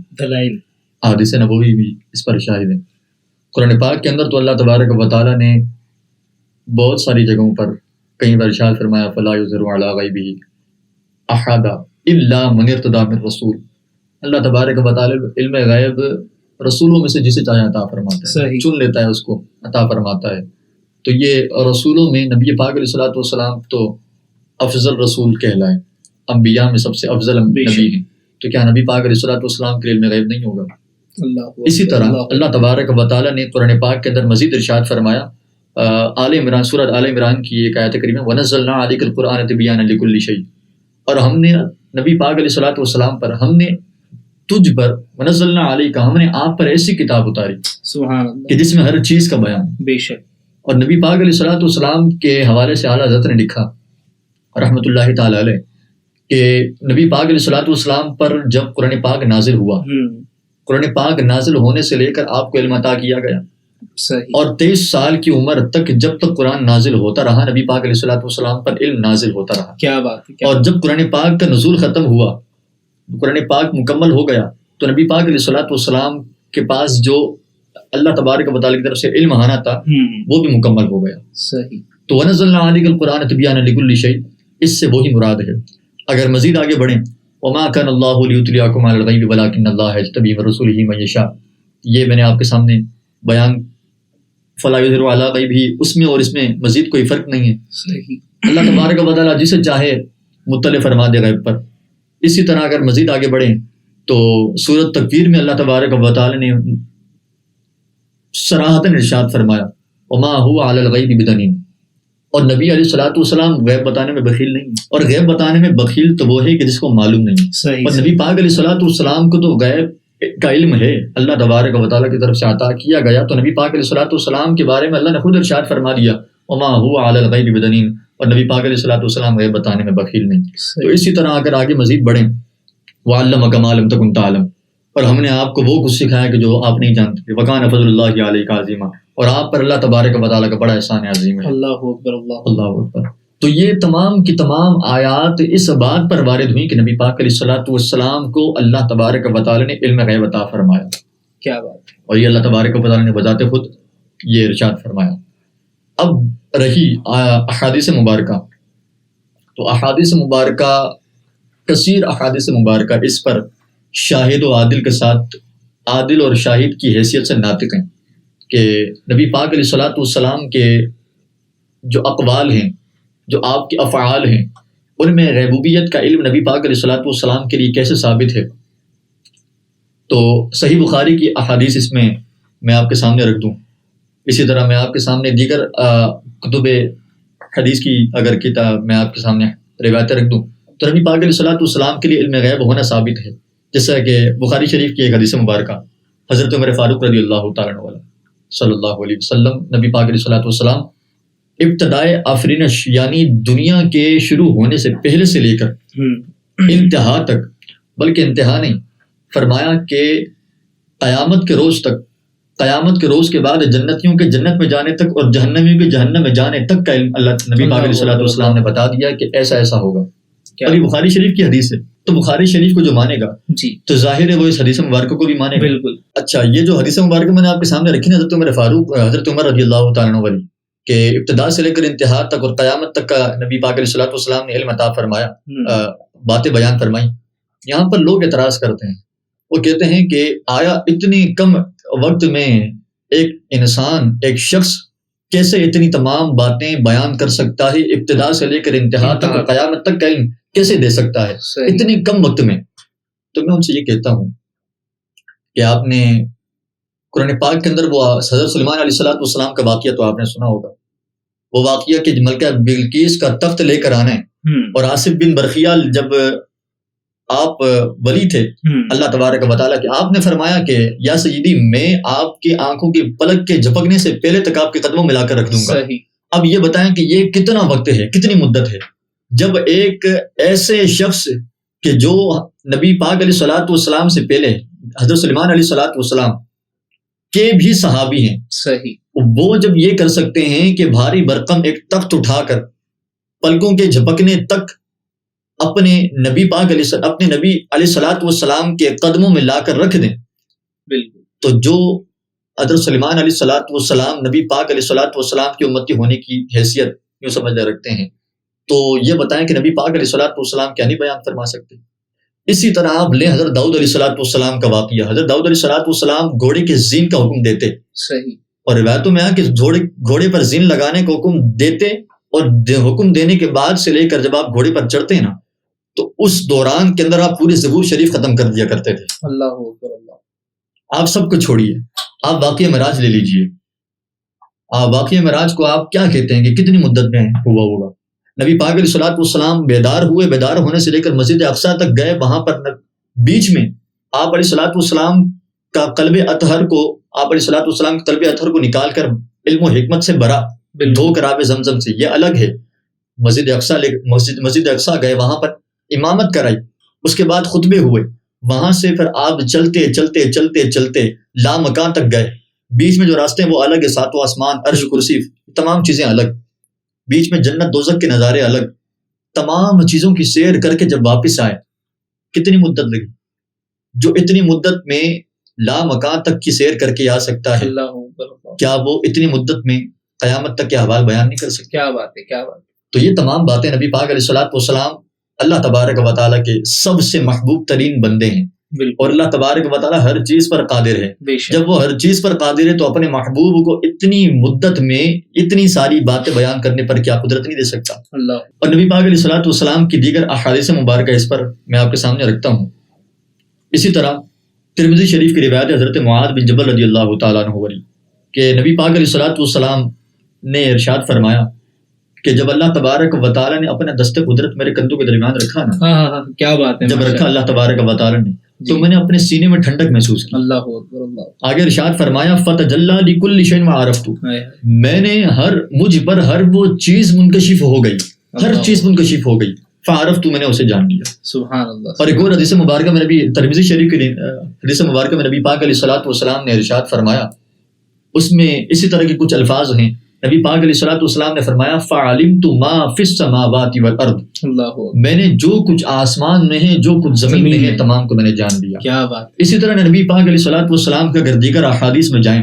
B: احادیث نبوی بھی اس پر شاہد ہیں۔ قرآن پاک کے اندر تو اللہ تبارک و تعالیٰ نے بہت ساری جگہوں پر کئی بار ارشاد فرمایا فلا یظہر علی غیبہ احد الا من ارتضی من رسول۔ اللہ تبارک و تعالیٰ علم غیب رسولوں میں سے جسے چاہے عطا فرماتا ہے، چن لیتا ہے، اس کو عطا فرماتا ہے۔ تو یہ رسولوں میں نبی پاک علیہ الصلوۃ والسلام تو افضل رسول کہلائے، انبیاء میں سب سے افضل نبی ہیں، تو کیا نبی پاک علیہ الصلوۃ والسلام کے علم غیب نہیں ہوگا؟ اسی طرح اللہ تبارک و تعالیٰ نے قرآن پاک کے اندر مزید ارشاد فرمایا، آل عمران، سورۃ آل عمران کی ایک آیت کریمہ وَنَزَّلْنَا عَلَيْكَ الْقُرْآنَ تِبْيَانًا لِكُلِّ شَيْءٍ، اور ہم نے نبی پاک علیہ الصلوۃ والسلام پر، ہم نے تجھ پر، وَنَزَّلْنَا عَلَيْكَ، ہم نے آپ پر ایسی کتاب اتاری
A: سبحان اللہ
B: کہ جس میں ہر چیز کا بیان ہے۔
A: بے شک۔
B: اور نبی پاک علیہ الصلوۃ والسلام کے حوالے سے اعلیٰ حضرت نے لکھا رحمۃ اللہ تعالیٰ علیہ کہ نبی پاک علیہ الصلوۃ والسلام پر جب قرآن پاک نازل ہوا، قرآن پاک نازل ہونے سے لے کر آپ کو علم عطا کیا گیا، اور 23 سال کی عمر تک جب تک قرآن نازل ہوتا رہا نبی پاک علیہ الصلوۃ والسلام پر علم نازل ہوتا رہا۔
A: کیا بات ہے۔
B: اور جب قرآن پاک کا نزول ختم ہوا، قرآن پاک مکمل ہو گیا، تو نبی پاک علیہ الصلوۃ والسلام کے پاس جو اللہ تبارک و تعالیٰ کی طرف سے علم آنا تھا وہ بھی مکمل ہو گیا۔
A: صحیح۔
B: تو وَنَزَّلْنَا عَلَيْكَ الْقُرْآنَ تِبْيَانًا لِكُلِّ شَيْءٍ، اس سے وہی مراد ہے۔ اگر مزید آگے بڑھیں، وَمَا كَانَ اللَّهُ لِيُطْلِعَكُمْ عَلَى الْغَيْبِ وَلَٰكِنَّ اللَّهَ يَجْتَبِي مِن رُّسُلِهِ مَن يَشَاءُ، یہ میں نے آپ کے سامنے بیان فَلَا يُظْهِرُ عَلَىٰ غَيْبِهِ، اس میں اور اس میں مزید کوئی فرق نہیں ہے۔
A: صحیح۔
B: اللہ تبارک و تعالیٰ جسے چاہے مطلع فرما دے غیب پر۔ اسی طرح اگر مزید آگے بڑھیں تو سورۃ تکویر میں اللہ تبارک و تعالیٰ نے صراحتاً ارشاد فرمایا وما هو علی الغیب بدنین، اور نبی علیہ الصلوۃ والسلام غیب بتانے میں بخیل نہیں، اور غیب بتانے میں بخیل تو وہ ہے کہ جس کو معلوم نہیں۔ اور نبی پاک علیہ الصلوۃ والسلام کو تو غیب کا علم ہے، اللہ تبارک و تعالیٰ کی طرف سے عطا کیا گیا، تو نبی پاک علیہ الصلوۃ والسلام کے بارے میں اللہ نے خود ارشاد فرما دیا وما هو علی الغیب بدنین، اور نبی پاک علیہ الصلوۃ والسلام غیب بتانے میں بخیل نہیں۔ تو اسی طرح اگر آگے مزید بڑھیں وَعَلَّمَكَ مَا لَمْ تَكُنْ تَعْلَمْ، اور ہم نے آپ کو وہ کچھ سکھایا کہ جو آپ نہیں جانتے، وَكَانَ فَضْلُ اللَّهِ عَلَيْكَ عَظِيمًا، اور آپ پر اللہ تبارک و تعالیٰ کا بڑا احسان عظیم ہے۔
A: اللہ اکبر،
B: اللہ اکبر۔ تو یہ تمام کی تمام آیات اس بات پر وارد ہوئیں کہ نبی پاک علیہ الصلوۃ والسلام کو اللہ تبارک و تعالیٰ نے علم غیب عطا فرمایا۔
A: کیا بات ہے۔
B: اور یہ اللہ تبارک و تعالیٰ نے بذات خود یہ ارشاد فرمایا۔ اب رہی احادیث مبارکہ، تو احادیث مبارکہ، کثیر احادیث مبارکہ اس پر شاہد و عادل کے ساتھ، عادل اور شاہد کی حیثیت سے ناطق ہیں کہ نبی پاک علیہ الصلوۃ والسلام کے جو اقوال ہیں، جو آپ کے افعال ہیں، ان میں غیبوبیت کا علم نبی پاک علیہ الصلوۃ والسلام کے لیے کیسے ثابت ہے۔ تو صحیح بخاری کی احادیث اس میں آپ کے سامنے رکھ دوں، اسی طرح میں آپ کے سامنے دیگر کتب حدیث کی اگر کتاب میں آپ کے سامنے روایتیں رکھ دوں، تو نبی پاک علیہ الصلوۃ والسلام کے لیے علم غیب ہونا ثابت ہے، جیسا کہ بخاری شریف کی ایک حدیث مبارکہ، حضرت عمر فاروق رضی اللہ تعالیٰ عنہ صلی اللہ علیہ وسلم، نبی پاک علیہ الصلوۃ والسلام ابتدائے آفرینش یعنی دنیا کے شروع ہونے سے پہلے سے لے کر انتہا تک، بلکہ انتہا نہیں، فرمایا کہ قیامت کے روز تک، قیامت کے روز کے بعد جنتیوں کے جنت میں جانے تک اور جہنمیوں کے جہنم میں جانے تک کا علم اللہ نبی پاک علیہ الصلوۃ والسلام نے بتا دیا کہ ایسا ایسا ہوگا۔ اور یہ بخاری شریف کی حدیث ہے، تو بخاری شریف کو جو مانے گا
A: جی
B: تو ظاہر ہے وہ اس حدیث مبارکہ کو بھی مانے گا۔
A: بالکل۔
B: اچھا، یہ جو حدیث مبارکہ میں نے آپ کے سامنے رکھی نا، حضرت عمر رضی اللہ تعالیٰ عنہ والی، کہ ابتدا سے لے کر انتہا تک اور قیامت تک کا نبی پاک علیہ الصلوۃ والسلام نے علم عطا فرمایا، باتیں بیان فرمائی۔ یہاں پر لوگ اعتراض کرتے ہیں، وہ کہتے ہیں کہ آیا اتنی کم وقت میں ایک انسان، ایک شخص کیسے اتنی تمام باتیں بیان کر سکتا ہے، ابتدا سے لے کر انتہا تک اور قیامت تک کا علم کیسے دے سکتا ہے اتنی کم وقت میں؟ تو میں ان سے یہ کہتا ہوں کہ آپ نے قرآن پاک کے اندر وہ حضرت سلیمان علیہ الصلوۃ والسلام کا واقعہ تو آپ نے سنا ہوگا، وہ واقعہ کہ ملکہ بلقیس کا تخت لے کر آنا ہے، اور آصف بن برخیال جب آپ ولی تھے اللہ تبارک و تعالیٰ کے، آپ نے فرمایا کہ یا سیدی میں آپ کی آنکھوں کی پلک کے جھپکنے سے پہلے تک آپ کے قدموں میں لا کر رکھ دوں گا۔ اب یہ بتائیں کہ یہ کتنا وقت ہے، کتنی مدت ہے، جب ایک ایسے شخص کہ جو نبی پاک علیہ الصلوۃ والسلام سے پہلے حضرت سلیمان علیہ الصلوۃ والسلام کے بھی صحابی ہیں، صحیح، وہ جب یہ کر سکتے ہیں کہ بھاری برقم ایک تخت اٹھا کر پلکوں کے جھپکنے تک اپنے نبی پاک اپنے نبی علیہ الصلوۃ والسلام کے قدموں میں لا کر رکھ دیں.
A: بالکل.
B: تو جو حضرت سلیمان علیہ الصلوۃ والسلام نبی پاک علیہ الصلوۃ والسلام کی امتی ہونے کی حیثیت یوں سمجھ رکھتے ہیں, تو یہ بتائیں کہ نبی پاک علیہ الصلوۃ والسلام کیا نہیں بیان فرما سکتے. اسی طرح آپ لیں حضرت داؤد علیہ الصلوۃ والسلام کا واقعہ. حضرت داؤد علیہ الصلوۃ والسلام گھوڑے کے زین کا حکم دیتے,
A: صحیح,
B: اور روایتوں میں کہ گھوڑے پر زین لگانے کا حکم دیتے, اور حکم دینے کے بعد سے لے کر جب آپ گھوڑے پر چڑھتے ہیں نا, تو اس دوران کے اندر آپ پوری زبور شریف ختم کر دیا کرتے تھے.
A: اللہ اکبر. اللہ,
B: آپ سب کو چھوڑیے, آپ واقعہ معراج لے لیجئے. آپ واقعہ معراج کو آپ کیا کہتے ہیں کہ کتنی مدت میں ہوا ہوگا؟ نبی پاک علیہ الصلوۃ والسلام بیدار ہوئے, بیدار ہونے سے لے کر مسجد اقصیٰ تک گئے. وہاں پر بیچ میں آپ علیہ الصلوۃ والسلام کا قلب اطہر کو, آپ علیہ الصلوۃ والسلام کے قلب اطہر کو نکال کر علم و حکمت سے بھرا, دھو کر آب زمزم سے, یہ الگ ہے. مسجد اقصیٰ گئے, وہاں پر امامت کرائی, اس کے بعد خطبے ہوئے. وہاں سے پھر آپ چلتے چلتے چلتے چلتے لا مکان تک گئے. بیچ میں جو راستے ہیں وہ الگ ہے, ساتواں آسمان, عرش, کرسی, تمام چیزیں الگ. بیچ میں جنت دوزخ کے نظارے الگ. تمام چیزوں کی سیر کر کے جب واپس آئے, کتنی مدت لگی؟ جو اتنی مدت میں لا مکان تک کی سیر کر کے آ سکتا ہے, کیا وہ اتنی مدت میں قیامت تک کے احوال بیان نہیں کر سکتا؟
A: کیا بات ہے, کیا بات.
B: تو یہ تمام باتیں نبی پاک علیہ الصلوۃ والسلام اللہ تبارک و تعالیٰ کے سب سے محبوب ترین بندے ہیں, اور اللہ تبارک و تعالیٰ ہر چیز پر قادر ہے. جب وہ ہر چیز پر قادر ہے تو اپنے محبوب کو اتنی مدت میں اتنی ساری باتیں بیان کرنے پر کیا قدرت نہیں دے سکتا؟
A: اللہ.
B: اور نبی پاک علیہ الصلوۃ والسلام کی دیگر احادیث مبارکہ اس پر میں آپ کے سامنے رکھتا ہوں. اسی طرح ترمذی شریف کی روایت حضرت معاذ بن جبل رضی اللہ تعالیٰ عنہ کہ نبی پاک علیہ الصلوۃ والسلام نے ارشاد فرمایا کہ جب اللہ تبارک و تعالیٰ نے اپنا دست قدرت میرے کندھوں کے درمیان رکھا نا,
A: کیا بات ہے,
B: جب رکھا اللہ تبارک و تعالیٰ نے, تو میں نے اپنے سینے میں ٹھنڈک محسوس کی.
A: اللہ اکبر. اللہ.
B: آگے ارشاد فرمایا فتجلی لکل شیء وعرفت, میں نے مجھ پر ہر وہ چیز منکشف ہو گئی, ہر چیز منکشف ہو گئی. فعرفت, میں نے اسے جان لیا.
A: سبحان اللہ.
B: اور ایک اور حدیث مبارکہ میں نبی ترمذی شریف کی حدیث مبارکہ میں نبی پاک علیہ الصلوۃ والسلام نے ارشاد فرمایا, اس میں اسی طرح کے کچھ الفاظ ہیں. نبی پاک علیہ الصلوۃ والسلام نے فرمایا فعلمت ما فی السماوات والارض, میں نے جو کچھ آسمان میں ہے, جو کچھ زمین میں ہے, تمام کو میں نے جان لیا.
A: کیا بات. اسی
B: اسی طرح نبی پاک علیہ الصلوۃ والسلام کا اگر دیگر احادیث میں جائیں,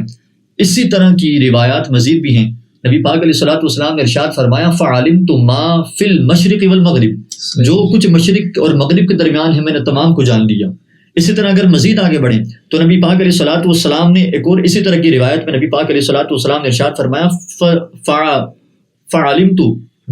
B: اسی طرح کی روایات مزید بھی ہیں. نبی پاک علیہ الصلوۃ والسلام نے ارشاد فرمایا فعلمت ما فی المشرق والمغرب, جو کچھ مشرق اور مغرب کے درمیان ہے میں نے تمام کو جان لیا. اسی طرح اگر مزید آگے بڑھیں تو نبی پاک علیہ الصلوۃ والسلام نے ایک اور اسی طرح کی روایت میں نبی پاک علیہ الصلوۃ والسلام نے ارشاد فرمایا فعلمت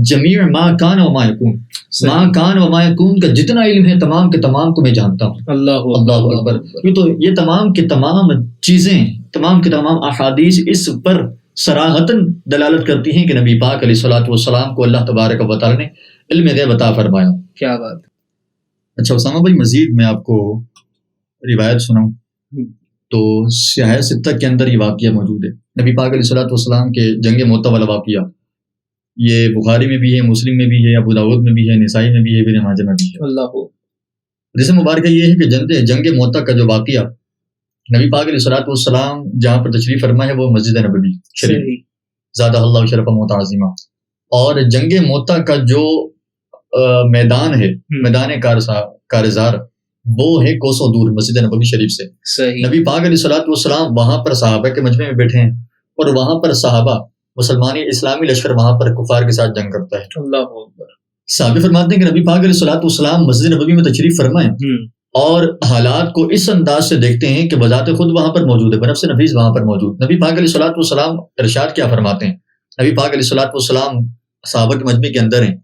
B: جمیع ما کان وما یکون, ما کان وما یکون کا جتنا علم ہے تمام کے تمام کو میں جانتا ہوں. اللہ اکبر. تو یہ تمام کے تمام چیزیں, تمام کے تمام احادیث اس پر صراحتاً دلالت کرتی ہیں کہ نبی پاک علیہ الصلوۃ والسلام کو اللہ تبارک و تعالیٰ نے علم غیب عطا فرمایا.
A: کیا بات.
B: اچھا اسامہ بھائی, مزید میں آپ کو روایت سناؤں تو سیاہ ستہ کے اندر یہ واقعہ موجود ہے. نبی پاک علیہ الصلوۃ والسلام کے جنگ موطا والا واقعہ, یہ بخاری میں بھی ہے, مسلم میں بھی ہے, ابو داؤد میں بھی ہے, نسائی میں بھی ہے, ابن ماجہ میں بھی ہے.
A: اللہ.
B: حدیث مبارکہ یہ ہے کہ جنگ موطا کا جو واقعہ نبی پاک علیہ الصلوۃ والسلام جہاں پر تشریف فرما ہے وہ مسجد نبوی شریف, زادہ اللہ شرفا و تعظیما. اور جنگ موطا کا جو میدان ہے, میدان کارزار, وہ ہے کوسوں دور مسجد نبوی شریف سے. نبی پاک علیہ الصلوۃ والسلام وہاں پر صحابہ کے مجمع میں بیٹھے ہیں, اور وہاں پر صحابہ مسلمانی اسلامی لشکر وہاں پر کفار کے ساتھ جنگ کرتا ہے.
A: اللہ اکبر.
B: صحابہ فرماتے ہیں کہ نبی پاک علیہ الصلوۃ والسلام مسجد نبوی میں تشریف فرمائیں اور حالات کو اس انداز سے دیکھتے ہیں کہ بذات خود وہاں پر موجود ہے, بنفس نفیس وہاں پر موجود. نبی پاک علیہ الصلوۃ والسلام ارشاد کیا فرماتے ہیں؟ نبی پاک علیہ الصلوۃ والسلام صحابہ کے مجمع کے اندر ہیں,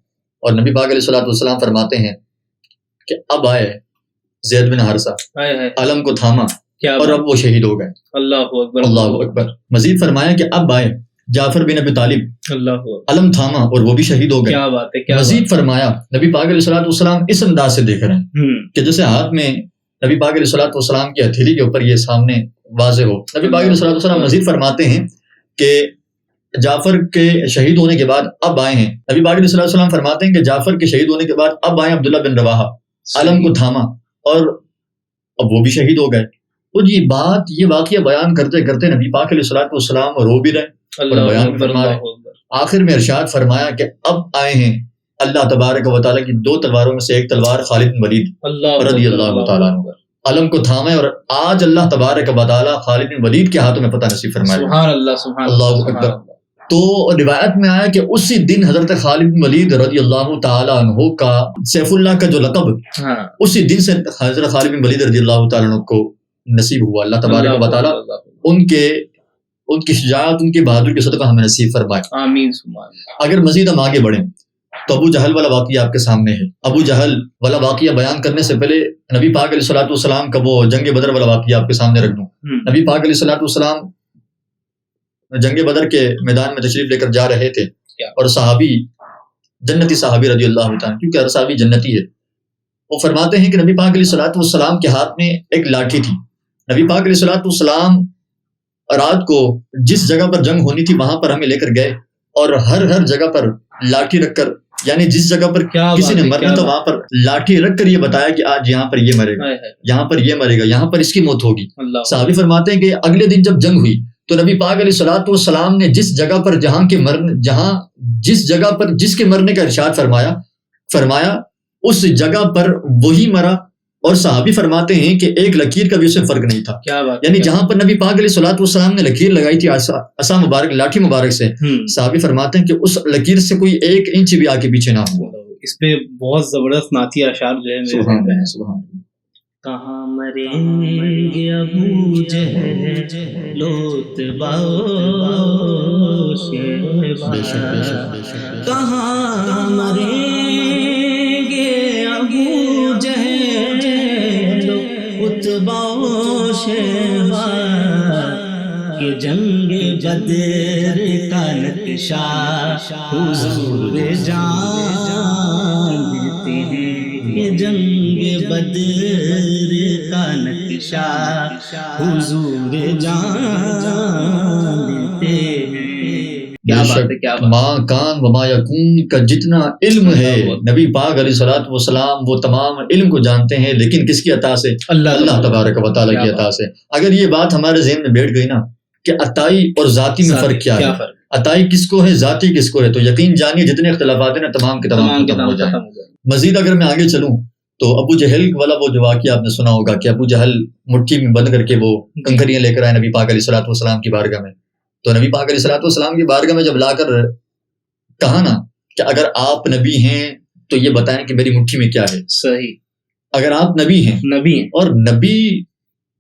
B: اور نبی پاک علیہ الصلوۃ والسلام فرماتے ہیں کہ اب آئے زید بن حارثہ, علم کو تھاما اور اب وہ شہید ہو گئے.
A: اللہ اکبر.
B: اللہ اکبر. مزید فرمایا کہ اب آئے جعفر بن ابی طالب, علم تھاما اور وہ بھی شہید ہو گئے.
A: کیا بات ہے.
B: مزید فرمایا نبی پاک علیہ الصلوۃ والسلام اس انداز سے دیکھ رہے ہیں کہ جیسے ہاتھ میں نبی پاک علیہ الصلوۃ والسلام کی ہتھیلی کے اوپر یہ سامنے واضح ہو. نبی پاک علیہ الصلوۃ والسلام مزید فرماتے ہیں کہ جعفر کے شہید ہونے کے بعد اب آئے ہیں. نبی پاک علیہ الصلوۃ والسلام فرماتے ہیں کہ جعفر کے شہید ہونے کے بعد اب آئے عبداللہ بن رواحہ, علم کو تھاما اور اب وہ بھی شہید ہو گئے. تو یہ واقعہ بیان کرتے کرتے نبی پاک علیہ الصلوۃ والسلام رو بھی رہے اور بیان فرما رہے. آخر میں ارشاد فرمایا کہ اب آئے ہیں اللہ تبارک و تعالیٰ کی 2 تلواروں میں سے ایک تلوار خالد بن ولید رضی اللہ تعالیٰ عنہ علم کو تھامے، اور آج اللہ تبارک و تعالیٰ خالد بن ولید کے ہاتھوں میں فتح نصیب فرمائے.
A: سبحان اللہ سبحان
B: اللہ اکبر. تو روایت میں آیا کہ اسی دن حضرت خالد بن ولید رضی اللہ تعالیٰ عنہ کا سیف اللہ کا جو لقب اسی دن سے حضرت خالد بن ولید رضی اللہ تعالیٰ عنہ کو نصیب ہوا. اللہ تبارک و تعالیٰ ان کی شجاعت، ان کی بہادری کے صدقہ ہمیں نصیب فرمائے.
A: آمین.
B: اگر مزید ہم آگے بڑھیں تو ابو جہل والا واقعہ آپ کے سامنے ہے. ابو جہل والا واقعہ بیان کرنے سے پہلے نبی پاک علیہ الصلوۃ والسلام کا وہ جنگ بدر والا واقعہ آپ کے سامنے رکھ دوں. نبی پاک علیہ الصلوۃ والسلام جنگ بدر کے میدان میں تشریف لے کر جا رہے تھے، اور صحابی جنتی صحابی رضی اللہ تعالیٰ، کیونکہ ہر صحابی جنتی ہے، وہ فرماتے ہیں کہ نبی پاک علیہ الصلوۃ والسلام کے ہاتھ میں ایک لاٹھی تھی. نبی پاک علیہ الصلوۃ والسلام رات کو جس جگہ پر جنگ ہونی تھی وہاں پر ہمیں لے کر گئے، اور ہر جگہ پر لاٹھی رکھ کر، یعنی جس جگہ پر کسی نے مرنا تھا وہاں پر لاٹھی رکھ کر یہ بتایا کہ آج یہاں پر یہ مرے گا، یہاں پر یہ مرے گا، یہاں پر اس کی موت ہوگی. صحابی فرماتے ہیں کہ اگلے دن جب جنگ ہوئی تو نبی پاک علیہ الصلوۃ والسلام نے جس جگہ پر جس جگہ پر جس کے مرنے کا ارشاد فرمایا اس جگہ پر وہی مرا. اور صحابی فرماتے ہیں کہ ایک لکیر کا بھی اسے فرق نہیں تھا. یعنی جہاں پر نبی پاک علیہ الصلوۃ والسلام نے لکیر لگائی تھی عصا مبارک، لاٹھی مبارک سے، صحابی فرماتے ہیں کہ اس لکیر سے کوئی 1 انچ بھی آگے پیچھے نہ ہوا.
A: اس پہ بہت زبردست نعتی اشعار جو ہے
B: سبحان اللہ.
A: کہاں مریں گے ابو جہل لوتبا شیبہ، کہاں مریں گے ابو جہل اتبا شیبہ، کہ جنگ بدر کا نقشہ حضور جان دیتے ہیں، کہ جنگ بدر کا نقشہ حضور جان دیتے ہیں. کیا بات ہے، کیا بات.
B: ماں کان و ما یکون کا جتنا علم ہے نبی پاک علیہ الصلوۃ والسلام وہ تمام علم کو جانتے ہیں، لیکن کس کی عطا سے؟ اللہ تبارک و تعالیٰ کی عطا سے. اگر یہ بات ہمارے ذہن میں بیٹھ گئی نا کہ عطائی اور ذاتی میں فرق کیا ہے، عطائی کس کو ہے، ذاتی کس کو ہے، تو یقین جانیے جتنے اختلافات ہیں نا تمام کے تمام ختم ہو جائیں. مزید اگر میں آگے چلوں تو ابو جہل والا وہ جو واقعہ آپ نے سنا ہوگا کہ ابو جہل مٹھی میں بند کر کے وہ کنکریاں لے کر آئے نبی پاک علیہ الصلوۃ والسلام کی بارگاہ میں. تو نبی پاک علیہ الصلوۃ والسلام کی بارگاہ میں جب لا کر کہا نا کہ اگر آپ نبی ہیں تو یہ بتائیں کہ میری مٹھی میں کیا ہے.
A: صحیح.
B: اگر آپ نبی ہیں اور نبی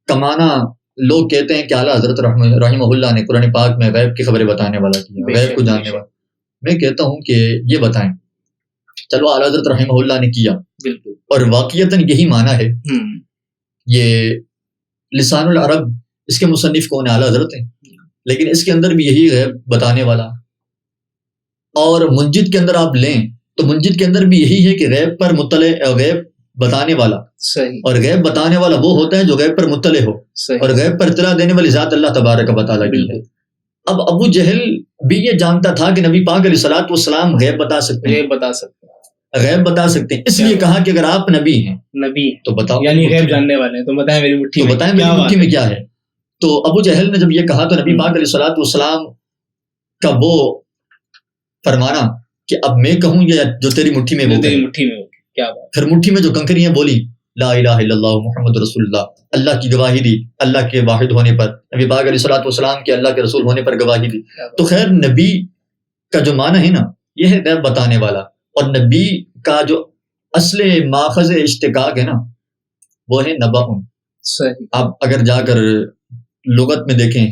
B: کا معنی لوگ کہتے ہیں کہ اعلیٰ حضرت رحمہ اللہ نے قرآن پاک میں غیب کی خبریں بتانے والا کیا، غیب کو جاننے والا. میں کہتا ہوں کہ یہ بتائیں، چلو اعلیٰ حضرت رحمہ اللہ نے کیا
A: بالکل،
B: اور واقعتاً یہی معنی ہے. یہ لسان العرب اس کے مصنف کون ہے؟ اعلیٰ حضرت ہیں، لیکن اس کے اندر بھی یہی غیب بتانے والا. اور منجد کے اندر آپ لیں تو منجد کے اندر بھی یہی ہے کہ غیب پر مطلع، غیب بتانے والا.
A: صحیح.
B: اور غیب بتانے والا وہ ہوتا ہے جو غیب پر مطلع ہو.
A: صحیح.
B: اور غیب پر اطلاع دینے والی ذات اللہ تبارک و تعالیٰ کی ہے. اب ابو جہل بھی یہ جانتا تھا کہ نبی پاک علیہ الصلوۃ والسلام غیب بتا سکتے ہیں، غیب بتا سکتے ہیں. اس لیے کہا کہ اگر آپ نبی ہیں تو بتاؤ،
A: یعنی غیب جاننے والے ہیں تو بتائیں میری مٹھی
B: میں کیا ہے. تو ابو جہل نے جب یہ کہا تو نبی پاک علیہ الصلوۃ والسلام کا وہ فرمانا کہ اب میں کہوں یا جو تیری مٹھی میں وہ
A: تیری مٹھی میں. کیا بات.
B: پھر مٹھی میں جو کنکریاں بولی لا الہ الا اللہ محمد رسول اللہ، اللہ کی گواہی دی اللہ کے واحد ہونے پر، نبی پاک علیہ الصلوۃ والسلام کے اللہ کے رسول ہونے پر گواہی دی. تو خیر نبی کا جو معنی ہے نا یہ ہے غیب بتانے والا. اور نبی کا جو اصل ماخذ اشتقاق ہے نا وہ ہے نبأ. آپ اگر جا کر لغت میں دیکھیں،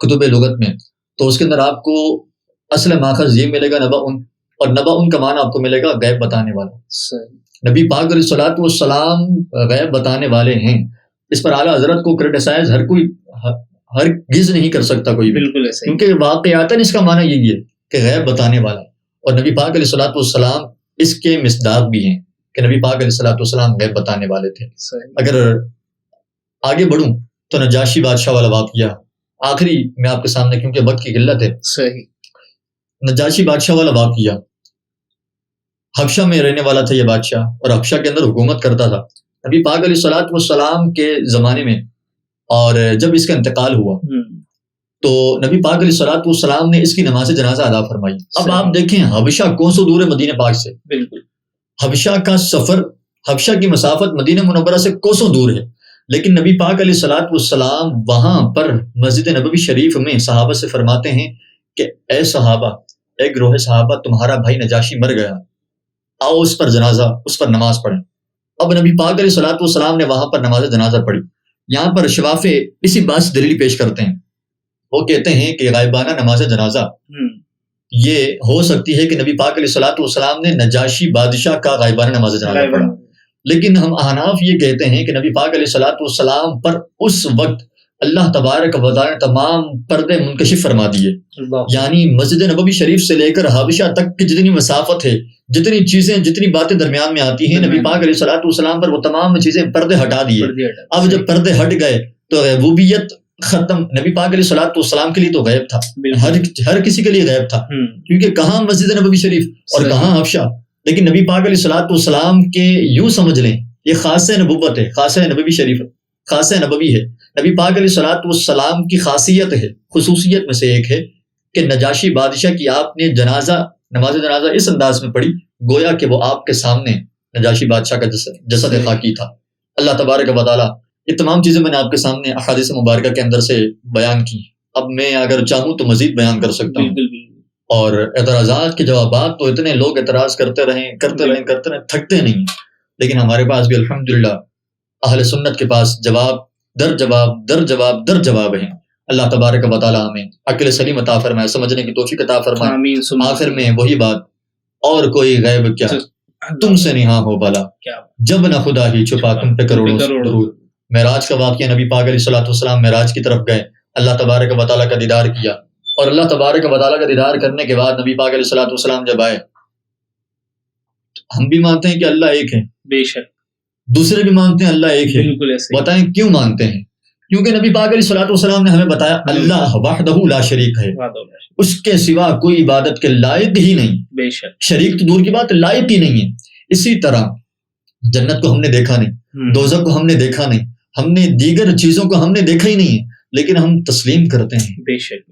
B: کتب لغت میں، تو اس کے اندر آپ کو اصل ماخذ یہ ملے گا نبأ، اور نبأ کا معنی آپ کو ملے گا غیب بتانے والا. نبی پاک علیہ الصلوۃ والسلام غیب بتانے والے ہیں. اس پر اعلیٰ حضرت کو کرٹیسائز ہر گز نہیں کر سکتا کوئی بھی،
A: بالکل ایسے،
B: کیونکہ واقعاتاً اس کا معنی یہی ہے کہ غیب بتانے والا. اور نبی پاک علیہ الصلوۃ والسلام اس کے مصداق بھی ہیں کہ نبی پاک علیہ الصلوۃ والسلام غیب بتانے والے تھے. اگر آگے بڑھوں تو نجاشی بادشاہ والا واقعہ آخری میں آپ کے سامنے، کیونکہ وقت کی قلت ہے.
A: صحیح.
B: نجاشی بادشاہ والا واقعہ، حبشہ میں رہنے والا تھا یہ بادشاہ، اور حبشہ کے اندر حکومت کرتا تھا نبی پاک علیہ الصلوۃ والسلام کے زمانے میں. اور جب اس کا انتقال ہوا تو نبی پاک علیہ الصلوۃ والسلام نے اس کی نماز جنازہ ادا فرمائی. اب آپ دیکھیں حبشہ کون سو دور ہے مدینہ پاک سے.
A: بالکل.
B: حبشہ کا سفر، حبشہ کی مسافت مدینہ منورہ سے کوسوں دور ہے، لیکن نبی پاک علیہ الصلوۃ والسلام وہاں پر مسجد نبوی شریف میں صحابہ سے فرماتے ہیں کہ اے صحابہ، اے گروہ صحابہ، تمہارا بھائی نجاشی مر گیا، آؤ اس پر جنازہ، اس پر نماز پڑھیں. اب نبی پاک علیہ الصلوۃ والسلام نے وہاں پر نماز جنازہ پڑھی. یہاں پر شفافے اسی بات سے دلیل پیش کرتے ہیں. وہ کہتے ہیں کہ غائبانہ نماز جنازہ یہ ہو سکتی ہے کہ نبی پاک علیہ الصلوۃ والسلام نے نجاشی بادشاہ کا غائبانہ نماز جنازہ پڑھا، لیکن ہم احناف یہ کہتے ہیں کہ نبی پاک علیہ الصلوۃ والسلام پر اس وقت اللہ تبارک و تعالی نے تمام پردے منکشف فرما دیے. یعنی مسجد نبوی شریف سے لے کر حبشہ تک کی جتنی مسافت ہے، جتنی چیزیں، جتنی باتیں درمیان میں آتی ہیں، نبی پاک علیہ الصلوۃ والسلام پر وہ تمام چیزیں پردے ہٹا دیے. اب جب پردے ہٹ گئے تو غیبوبیت ختم. نبی پاک علیہ الصلوۃ والسلام کے لیے تو غیب تھا، ہر کسی کے لیے غیب تھا، کیونکہ کہاں مسجد نبوی شریف اور کہاں حبشہ. لیکن نبی پاک علیہ الصلوۃ والسلام کے یوں سمجھ لیں یہ خاصہ نبوت ہے، خاصہ نبوی شریف، خاصہ نبوی ہے. نبی پاک علیہ الصلوۃ والسلام کی خاصیت ہے، خصوصیت میں سے ایک ہے کہ نجاشی بادشاہ کی آپ نے نماز جنازہ اس انداز میں پڑھی گویا کہ وہ آپ کے سامنے نجاشی بادشاہ کا جسد خاکی تھا. اللہ تبارک و تعالی یہ تمام چیزیں میں نے آپ کے سامنے احادیث مبارکہ کے اندر سے بیان کی. اب میں اگر چاہوں تو مزید بیان کر سکتا ہوں. اور اعتراضات کے جوابات تو اتنے لوگ اعتراض کرتے رہیں تھکتے نہیں، لیکن ہمارے پاس بھی الحمدللہ اہل سنت کے پاس جواب در جواب ہیں. اللہ تبارک و تعالی ہمیں عقل سلیم عطا فرمائے، سمجھنے کی توفیق عطا فرمائے. آخر میں وہی بات، اور کوئی غیب کیا تم سے نہاں ہو بھلا، جب نہ خدا ہی چھپا تم پہ کروڑوں درود. معراج کا واقعہ، نبی پاک علیہ الصلوۃ والسلام معراج کی طرف گئے، اللہ تبارک و تعالی کا دیدار کیا، اور اللہ تبارک و تعالی کا دیدار کرنے کے بعد نبی پاک علیہ الصلوۃ والسلام جب آئے، ہم بھی مانتے ہیں کہ اللہ ایک ہے، بے شک، دوسرے بھی مانتے ہیں اللہ ایک ہے. بتائیں کیوں مانتے ہیں؟ کیونکہ نبی پاک علیہ الصلوۃ والسلام نے ہمیں بتایا اللہ وحدہ لا شریک ہے، اس کے سوا کوئی عبادت کے لائق ہی نہیں، بے شک، شریک تو دور کی بات، لائق ہی نہیں ہے. اسی طرح جنت کو ہم نے دیکھا نہیں، دوزخ کو ہم نے دیکھا نہیں، ہم نے دیگر چیزوں کو ہم نے دیکھا ہی نہیں ہے، لیکن ہم تسلیم کرتے ہیں. بے شک.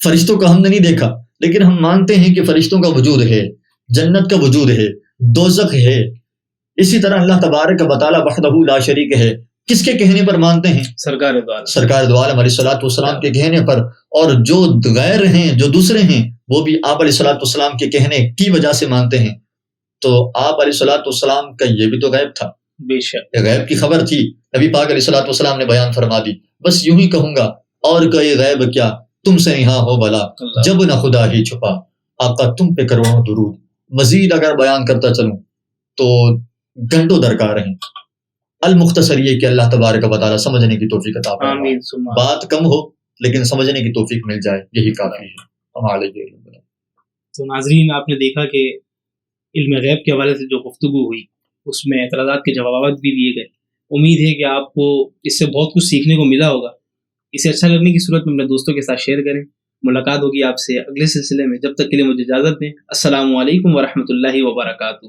B: فرشتوں کو ہم نے نہیں دیکھا، لیکن ہم مانتے ہیں کہ فرشتوں کا وجود ہے، جنت کا وجود ہے، دوزخ ہے. اسی طرح اللہ تبارک و تعالی وحدہ لا شریک ہے. کس کے کہنے پر مانتے ہیں؟ سرکار دو عالم علیہ الصلوۃ والسلام کے کہنے پر. اور جو غیر ہیں، جو دوسرے ہیں، وہ بھی آپ علیہ الصلوۃ والسلام کے کہنے کی وجہ سے مانتے ہیں. تو آپ علیہ الصلوۃ والسلام کا یہ بھی تو غیب تھا، بے شک، غیب کی خبر تھی، نبی پاک علیہ الصلوۃ والسلام نے بیان فرما دی. بس یوں ہی کہوں گا، اور کوئی غیب کیا تم سے نہاں ہو بھلا، جب نہ خدا ہی چھپا آقا تم پہ کروڑوں درود. مزید اگر بیان کرتا چلوں تو گھنٹوں درکار ہیں. المختصر یہ کہ اللہ تبارک و تعالی سمجھنے کی توفیق عطا فرمائے. بات کم ہو لیکن سمجھنے کی توفیق مل جائے، یہی کافی ہے.
A: تو ناظرین، آپ نے دیکھا کہ علم غیب کے حوالے سے جو گفتگو ہوئی اس میں اعتراضات کے جوابات بھی دیے گئے. امید ہے کہ آپ کو اس سے بہت کچھ سیکھنے کو ملا ہوگا. اسے اچھا لگنے کی صورت میں اپنے دوستوں کے ساتھ شیئر کریں. ملاقات ہوگی آپ سے اگلے سلسلے میں، جب تک کے لیے مجھے اجازت دیں. السلام علیکم ورحمۃ اللہ وبرکاتہ.